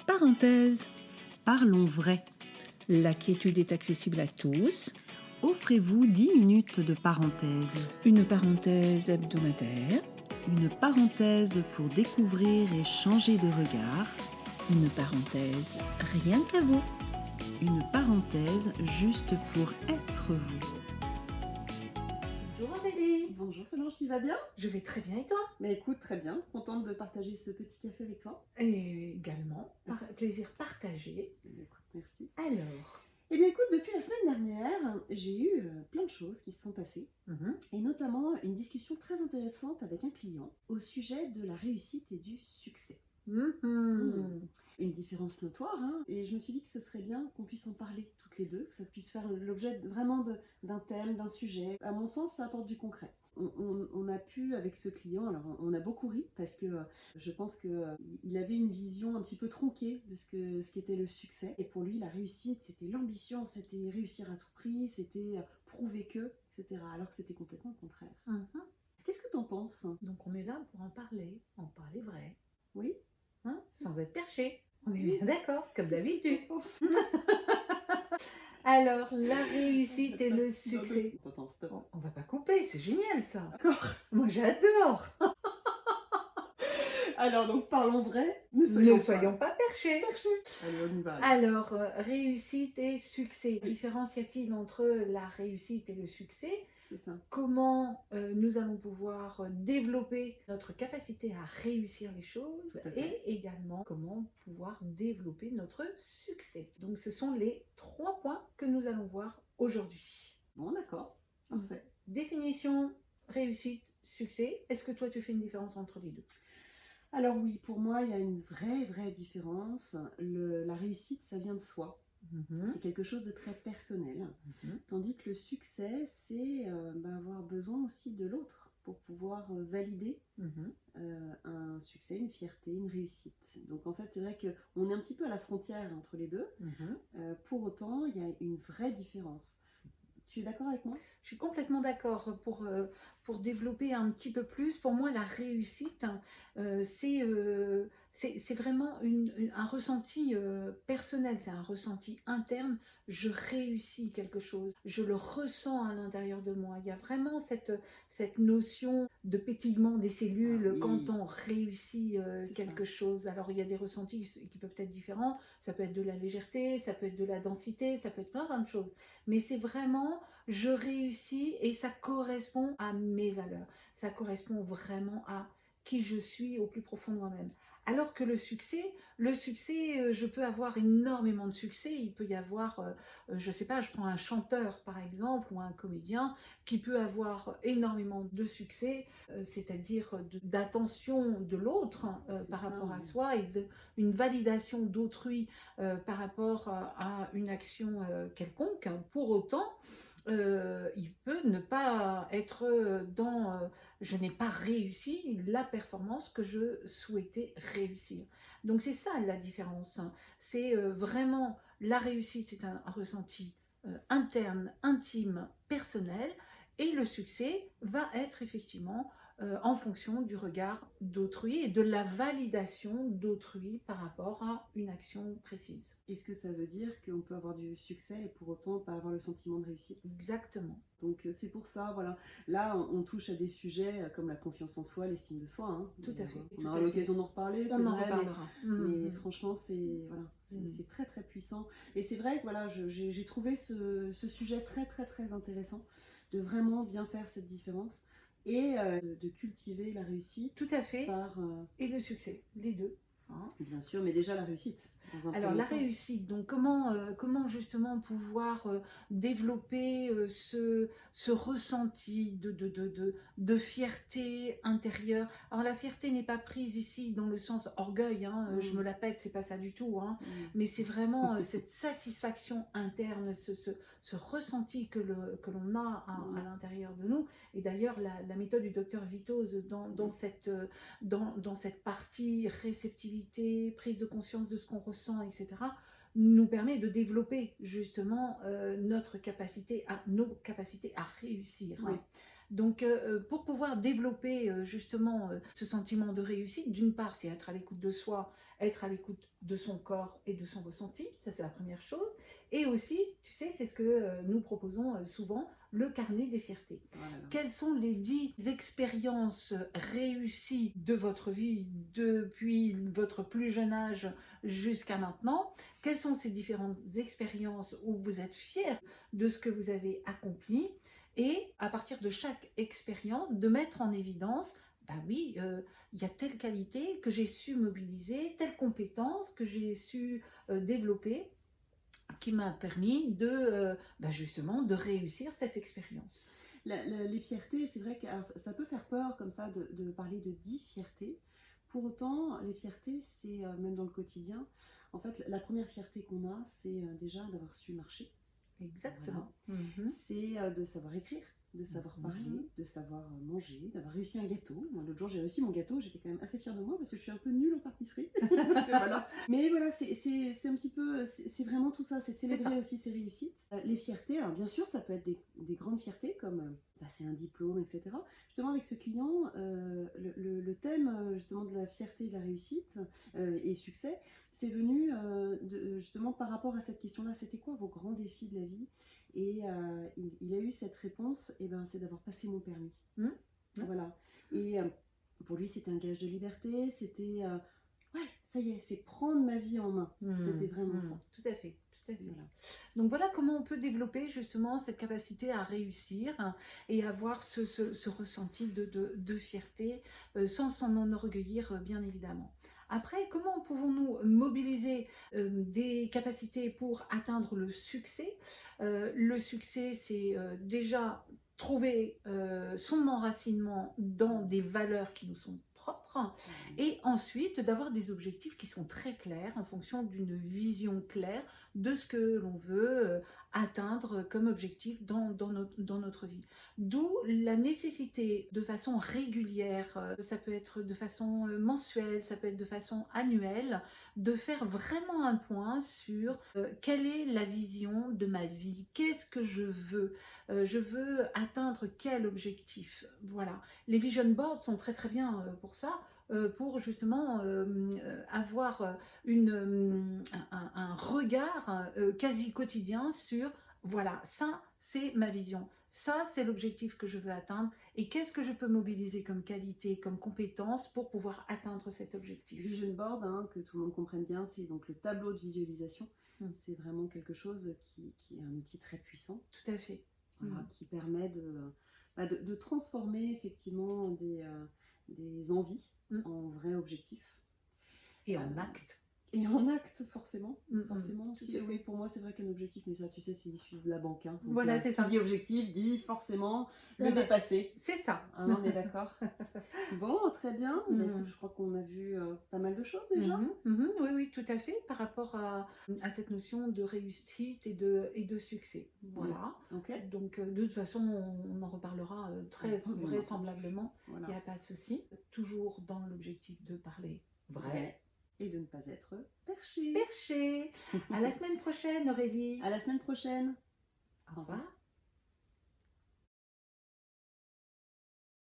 Parenthèse. Parlons vrai. La quiétude est accessible à tous. Offrez-vous 10 minutes de parenthèse. Une parenthèse hebdomadaire. Une parenthèse pour découvrir et changer de regard. Une parenthèse rien qu'à vous. Une parenthèse juste pour être vous. Bonjour Aurélie. Bonjour Solange, tu vas bien? Je vais très bien et toi? Mais écoute, très bien. Contente de partager ce petit café avec toi. Et également, plaisir partagé. Écoute, merci. Alors, Eh bien écoute, depuis la semaine dernière, j'ai eu plein de choses qui se sont passées. Et notamment une discussion très intéressante avec un client au sujet de la réussite et du succès. Une différence notoire, hein. Et je me suis dit que ce serait bien qu'on puisse en parler toutes les deux, que ça puisse faire l'objet vraiment d'un thème, d'un sujet. À mon sens, ça apporte du concret. On a pu, avec ce client, alors on a beaucoup ri parce que je pense qu'il avait une vision un petit peu tronquée de ce qu'était le succès. Et pour lui, la réussite, c'était l'ambition, c'était réussir à tout prix, c'était prouver que, etc. Alors que c'était complètement le contraire. Qu'est-ce que tu en penses? donc on est là pour en parler vrai, Oui? hein, sans être perché. On est bien d'accord, comme d'habitude. Qu'est-ce que Alors, la réussite et le succès. Attends, stop. On va pas couper, c'est génial ça. D'accord. Moi j'adore. Alors donc parlons vrai, ne Soyons pas perchés. perchés. Allez, on y va. Alors, réussite et succès. Différence y a-t-il entre la réussite et le succès? C'est ça. Comment nous allons pouvoir développer notre capacité à réussir les choses Tout à fait. et également comment pouvoir développer notre succès. Donc ce sont les 3 points que nous allons voir aujourd'hui. Bon, d'accord. Parfait. Définition, réussite, succès. Est-ce que toi tu fais une différence entre les deux? Alors oui, pour moi, il y a une vraie différence. La réussite, ça vient de soi. C'est quelque chose de très personnel. Tandis que le succès, c'est avoir besoin aussi de l'autre pour pouvoir valider un succès, une fierté, une réussite. Donc en fait, c'est vrai qu'on est un petit peu à la frontière entre les deux. Pour autant, il y a une vraie différence. Tu es d'accord avec moi? Je suis complètement d'accord. Pour développer un petit peu plus, pour moi, la réussite, c'est vraiment un ressenti personnel, c'est un ressenti interne. Je réussis quelque chose, je le ressens à l'intérieur de moi. Il y a vraiment cette notion de pétillement des cellules Ah oui. quand on réussit C'est quelque ça. chose. Alors, il y a des ressentis qui peuvent être différents. Ça peut être de la légèreté, ça peut être de la densité, ça peut être plein de choses. Mais c'est vraiment, je réussis et ça correspond à mes valeurs. Ça correspond vraiment à qui je suis au plus profond de moi-même. Alors que le succès, je peux avoir énormément de succès. Il peut y avoir, je ne sais pas, je prends un chanteur par exemple ou un comédien qui peut avoir énormément de succès, c'est-à-dire d'attention de l'autre C'est par ça, rapport à oui. soi et une validation d'autrui par rapport à une action quelconque. Pour autant, il peut ne pas être dans je n'ai pas réussi la performance que je souhaitais réussir. Donc c'est ça la différence. C'est vraiment la réussite, c'est un ressenti interne, intime, personnel, et le succès va être effectivement en fonction du regard d'autrui et de la validation d'autrui par rapport à une action précise. Est-ce que ça veut dire qu'on peut avoir du succès et pour autant pas avoir le sentiment de réussite? Exactement. Donc c'est pour ça, voilà. Là, on touche à des sujets comme la confiance en soi, l'estime de soi. Hein. Tout à fait. On aura l'occasion d'en reparler, c'est On en vrai, reparlera. mais franchement, c'est voilà, c'est très puissant. Et c'est vrai que voilà, j'ai trouvé ce sujet très intéressant, de vraiment bien faire cette différence et de cultiver la réussite. Tout à fait. Par, et le succès, les deux. Hein. Bien sûr, mais déjà la réussite. Dans un Alors premier la temps. réussite, donc comment justement pouvoir développer ce ressenti de fierté intérieure. Alors la fierté n'est pas prise ici dans le sens orgueil, hein, je me la pète, c'est pas ça du tout, hein, mais c'est vraiment cette satisfaction interne, ce ressenti que l'on a à l'intérieur de nous. Et d'ailleurs la méthode du docteur Vitoz dans cette partie réceptivité, prise de conscience de ce qu'on ressent, etc., nous permet de développer justement nos capacités à réussir. Oui. Donc pour pouvoir développer justement ce sentiment de réussite, d'une part c'est être à l'écoute de soi, être à l'écoute de son corps et de son ressenti, ça c'est la première chose. Et aussi, tu sais, c'est ce que nous proposons souvent, le carnet des fiertés. Oh là là. Quelles sont les 10 expériences réussies de votre vie depuis votre plus jeune âge jusqu'à maintenant? Quelles sont ces différentes expériences où vous êtes fiers de ce que vous avez accompli? Et à partir de chaque expérience, de mettre en évidence, bah oui, il y a telle qualité que j'ai su mobiliser, telle compétence que j'ai su développer, qui m'a permis de, justement, de réussir cette expérience. Les fiertés, c'est vrai que alors, ça peut faire peur comme ça de parler de 10 fiertés. Pour autant, les fiertés, c'est même dans le quotidien. En fait, la première fierté qu'on a, c'est déjà d'avoir su marcher. Exactement. Voilà. C'est de savoir écrire, de savoir parler, de savoir manger, d'avoir réussi un gâteau. Moi, l'autre jour, j'ai réussi mon gâteau, j'étais quand même assez fière de moi parce que je suis un peu nulle en pâtisserie. Voilà. Mais voilà, c'est un petit peu, c'est vraiment tout ça, c'est célébrer aussi ses réussites. Les fiertés, alors bien sûr, ça peut être des grandes fiertés comme passer un diplôme, etc. Justement, avec ce client, le thème justement de la fierté et de la réussite et succès, c'est venu justement par rapport à cette question-là, c'était quoi vos grands défis de la vie? Et il a eu cette réponse, et ben, c'est d'avoir passé mon permis. Voilà. Et pour lui, c'était un gage de liberté, c'était ouais, ça y est, c'est prendre ma vie en main. C'était vraiment ça. Tout à fait. Tout à fait. Voilà. Donc voilà comment on peut développer justement cette capacité à réussir et avoir ce ressenti de fierté sans s'en enorgueillir bien évidemment. Après, comment pouvons-nous mobiliser des capacités pour atteindre le succès? Le succès, c'est déjà trouver son enracinement dans des valeurs qui nous sont propres et ensuite d'avoir des objectifs qui sont très clairs en fonction d'une vision claire de ce que l'on veut atteindre comme objectif dans notre vie. D'où la nécessité de façon régulière, ça peut être de façon mensuelle, ça peut être de façon annuelle, de faire vraiment un point sur quelle est la vision de ma vie, qu'est-ce que je veux atteindre quel objectif. Voilà. Les vision boards sont très très bien pour ça, pour justement avoir un regard quasi quotidien sur, voilà, ça c'est ma vision, ça c'est l'objectif que je veux atteindre et qu'est-ce que je peux mobiliser comme qualité, comme compétence pour pouvoir atteindre cet objectif. Vision board, hein, que tout le monde comprenne bien, c'est donc le tableau de visualisation. C'est vraiment quelque chose qui est un outil très puissant. Tout à fait. Voilà, qui permet de transformer effectivement des envies en vrais objectifs. Et en actes. Et en actes, forcément. Forcément. Oui, pour moi, c'est vrai qu'un objectif, mais ça, tu sais, c'est issu de la banque. Hein. Donc, voilà, c'est ça. Qui dit objectif, dit forcément le dépasser. C'est ça. Ah, on est d'accord. Bon, très bien. Bah, écoute, je crois qu'on a vu pas mal de choses déjà. Oui, oui, tout à fait, par rapport à cette notion de réussite et de succès. Voilà. Okay. Donc, de toute façon, on en reparlera très vraisemblablement. Voilà. Il n'y a pas de souci. Toujours dans l'objectif de parler vrai. Et de ne pas être perché. Perché. À la semaine prochaine, Aurélie. À la semaine prochaine. Au revoir.